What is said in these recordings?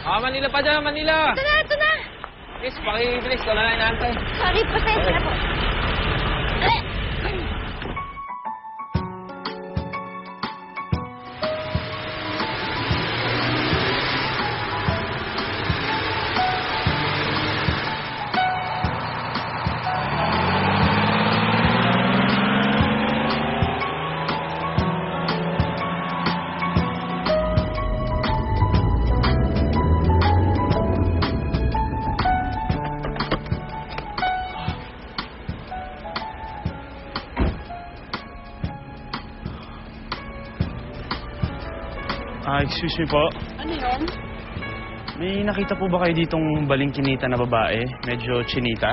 Manila pa dyan, Manila! Ito na, ito na! Miss, pakibilis ko na inaantay. Sorry, pasensya po. Excuse me po. Ano yun? May nakita po ba kayo ditong balingkinita na babae? Medyo chinita?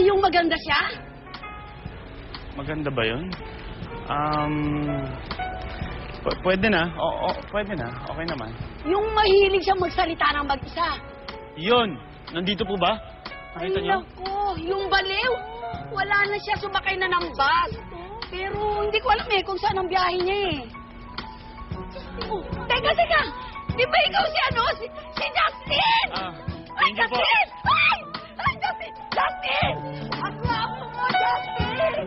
Yung maganda siya? Maganda ba yun? Pwede na. Pwede na. Okay naman. Yung mahilig siya magsalita ng mag-isa. Yun! Nandito po ba? Nakita niyo? Naku, yung baliw. Wala na siya, sumakay na ng bus. Pero hindi ko alam kung saan ang biyahe niya Oh, teka! Di ba ikaw si Justin? Thank you po. Justin! Ay, Justin! Justin! Ang gwapo mo, Justin!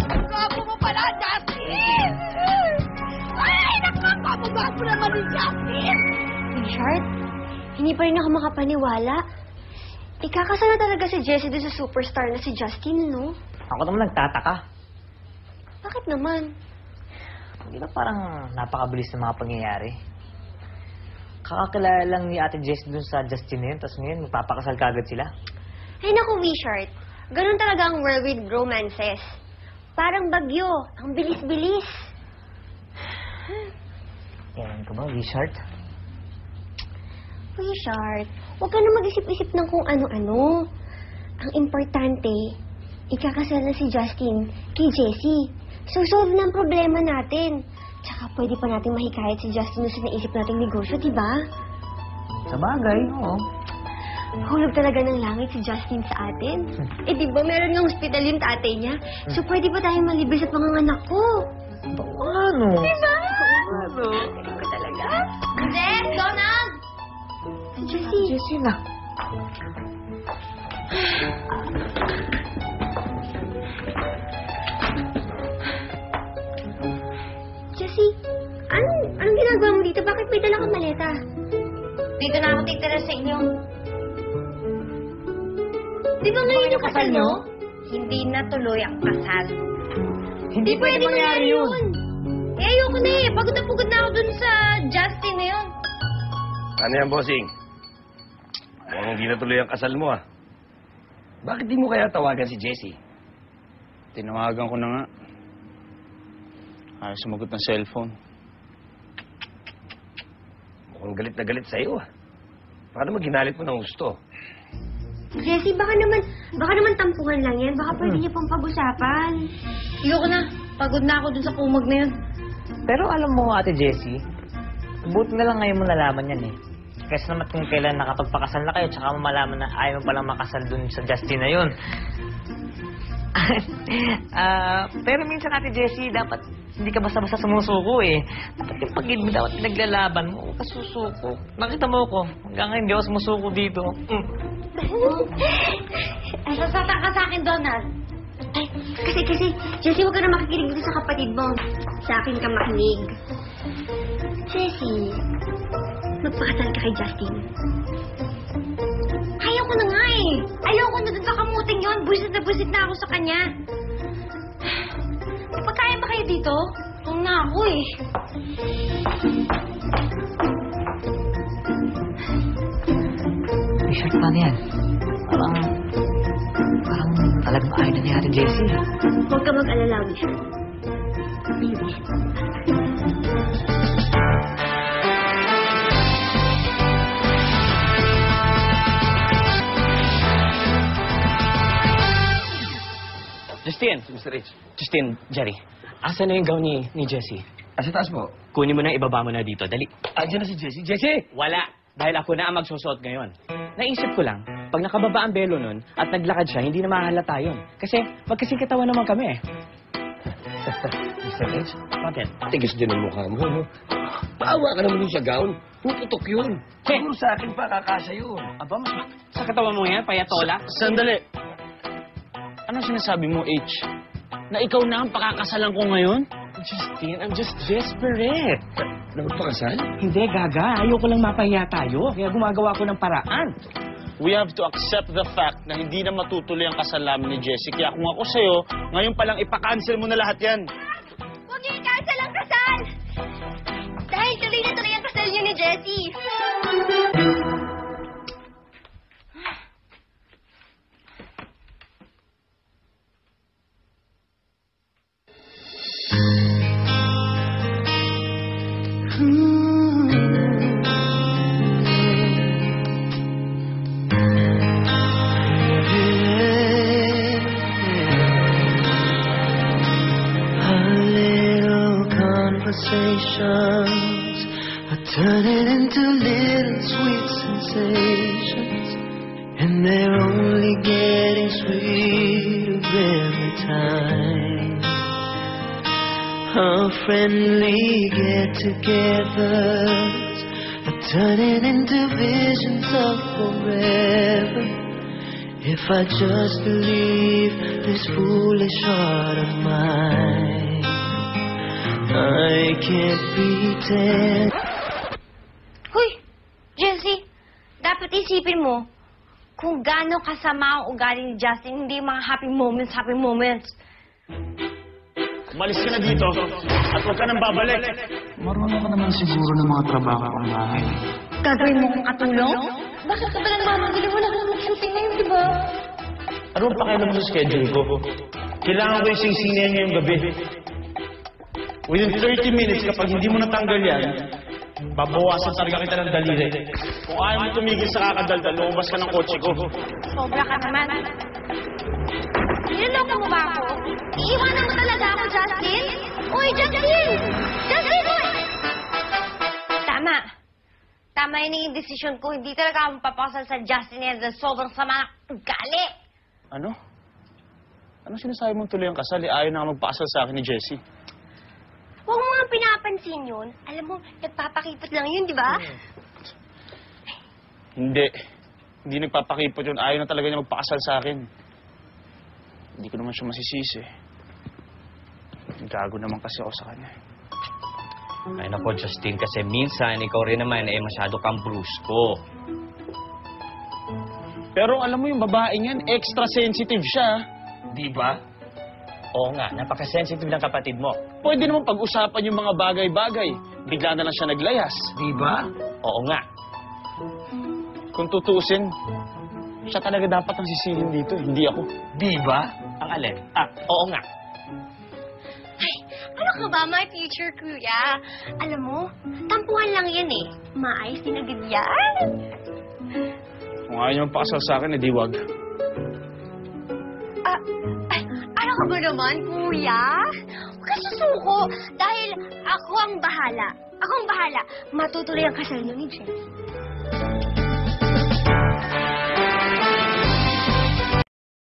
Ang gwapo mo pala, Justin! Ay, naku, ang gwapo naman ni Justin! Richard, hindi pa rin ako makapaniwala. Ikakasal na talaga si Jessie doon sa superstar na si Justin, no? Ako naman nagtataka. Bakit naman? Hindi ba parang napakabilis ng mga pangyayari? Kakakilala lang ni Ate Jess dun sa Justin na yun, tapos ngayon magpapakasal kagad sila. Ay naku, Richard. Ganun talaga ang whirlwind romances. Parang bagyo. Ang bilis-bilis. Ewan ko ba, Richard? Richard, huwag ka na mag-isip-isip ng kung ano-ano. Ang importante, ikakasal na si Justin kay Jessie. So, solve na ang problema natin. Tsaka pwede pa natin mahikayat si Justin sa naisip nating negosyo, diba? Sa bagay, oo. Hulog talaga ng langit si Justin sa atin. Diba meron ng hospital yung tatay niya? So, pwede pa tayong malibis at manganganak ko. Ano? Diba? Ano? Galing ko talaga. Jess! Donald! Jessie. Jessie na. Jessie, anong ginagawa mo dito? Bakit may dala kang maleta? Dito na ako titira sa inyo. Di ba ngayon yung kasal nyo? Hindi na tuloy ang kasal. Hindi pwede mangyari yun. Ayoko na Pagod na ako dun sa Justin na yun. Ano yan, bossing? Mukhang hindi natuloy ang kasal mo, Bakit di mo kaya tawagan si Jessie? Tinawagan ko na nga. Ayaw sumagot ng cellphone. Mukhang galit na galit sa'yo, Baka naman ginalit mo ng gusto. Jessie, baka naman tampuhan lang yan. Baka pwede niyo pang pag-usapan. Ayoko na. Pagod na ako dun sa kumag na yun. Pero alam mo, Ate Jessie, buti na lang ngayon mo nalaman yan Kasi naman kung kailan nakapagpakasal na kayo, tsaka mo malaman na ayaw mo palang makasal dun sa Justin na yun. Pero minsan, Ate Jessie, dapat hindi ka basta-basta sumusuko Dapat yung pag-ibig mo, dapat pinaglalaban mo. Huwag ka susuko. Nakita mo ko, hanggang ngayon hindi ako sumusuko dito. Sasata ka sa akin, Donald. Ay, kasi, Jessie, huwag ka na makikinig dito sa kapatid mo. Sa akin ka makinig. Jessie, magpakasal ka kay Justin. Ayaw ko na nga Ayaw ko na dun sa kamuting yun. Buisit na ako sa kanya. Pagkaya ba kayo dito? Tulong na ako Richard, paano yan? Parang talagang ayaw na ni Ate Jessie. Huwag ka mag-alala, Richard. Baby. Justin! Mr. Rich. Justin, Jerry. Asan na yung gown ni Jessie? Sa taas mo. Kunin mo na, ibaba mo na dito. Dali. Andiyan na si Jessie. Jessie! Wala. Dahil ako na ang magsusuot ngayon. Naisip ko lang, pag nakababa ang belo nun at naglakad siya, hindi na mahalata yun. Kasi magkasing katawan naman kami Mr. Edge? Bakit? Tigas din ang mukha mo, no? Paawa ka naman yung sa gown. Puputok yun. Siguro sa akin pa, kakasya yun. Aba, sa katawan mo yan, payatola? Sandali. Ano sinasabi mo, H? Na ikaw na ang pakakasalan ko ngayon? Justin, I'm just desperate. Nagpakasal? Hindi, gaga. Ayoko lang mapahiya tayo. Kaya gumagawa ko ng paraan. We have to accept the fact na hindi na matutuloy ang kasal namin ni Jessie. Kaya kung ako sa'yo, ngayon palang ipa-cancel mo na lahat yan. Huwag niyo i-cancel ang kasal! Dahil tuloy na tuloy ang kasal niyo ni Jessie. Conversations are turning into little sweet sensations, and they're only getting sweeter every time. Our friendly get-togethers are turning into visions of forever. If I just believe this foolish heart of mine, I can't pretend. Hoy, Jessie, dapat isipin mo kung gaano kasama ang ugali ni Justin, hindi yung mga happy moments. Umalis ka na dito at huwag ka nang babalik. Marunong ka naman siguro ng mga trabaho ang bahay. Gagawin mo kong katulong? Bakit ka ba nagmamagili mo na mag-shooting ngayon, di ba? Ano ang pakialam mo sa schedule ko? Kailangan ko yung sing-singin ngayong gabi. Within 30 minutes, kapag hindi mo natanggal yan, babawasan talaga kita ng daliri. Kung ayaw mo tumigil sa kakadaldal, lumabas ka ng kotse ko. Sobra ka naman. Niloloko mo ba ako? Iiwanan mo talaga ako, Justin? Uy, Justin! Justin, uy! Tama. Tama yun yung desisyon ko. Hindi talaga ako papasal sa Justin yan dahil sobrang sama ng ugali. Ano? Ano sinasabi mong tuloy ang kasal? Ayaw na nga magpakasal sa akin ni Jessie. Huwag mo nga pinapansin yun. Alam mo, nagpapakipot lang yun, di ba? Hindi. Hindi nagpapakipot yun. Ayaw na talaga niya magpakasal sa akin. Hindi ko naman siya masisisi. Gago naman kasi ako sa kanya. Ay nako, Justin, kasi minsan ikaw rin naman masyado kang brusko. Pero alam mo yung babaeng yan, extra sensitive siya. Di ba? Oo nga, napaka-sensitive ng kapatid mo. Pwede naman pag-usapan yung mga bagay-bagay. Bigla na lang siya naglayas. Di ba? Oo nga. Kung tutuusin, siya talaga dapat ang sisilin dito, hindi ako. Di ba? Ang alin? Oo nga. Ay, ano ka ba, my future kuya? Alam mo, tampuhan lang yan eh. Maayos din agad yan. Kung ayaw niyo magpakasal sa akin, edi wag. Ano ka ba naman, kuya? Huwag ka susuko dahil ako ang bahala. Ako ang bahala. Matutuloy ang kasal niyo ni Jessie.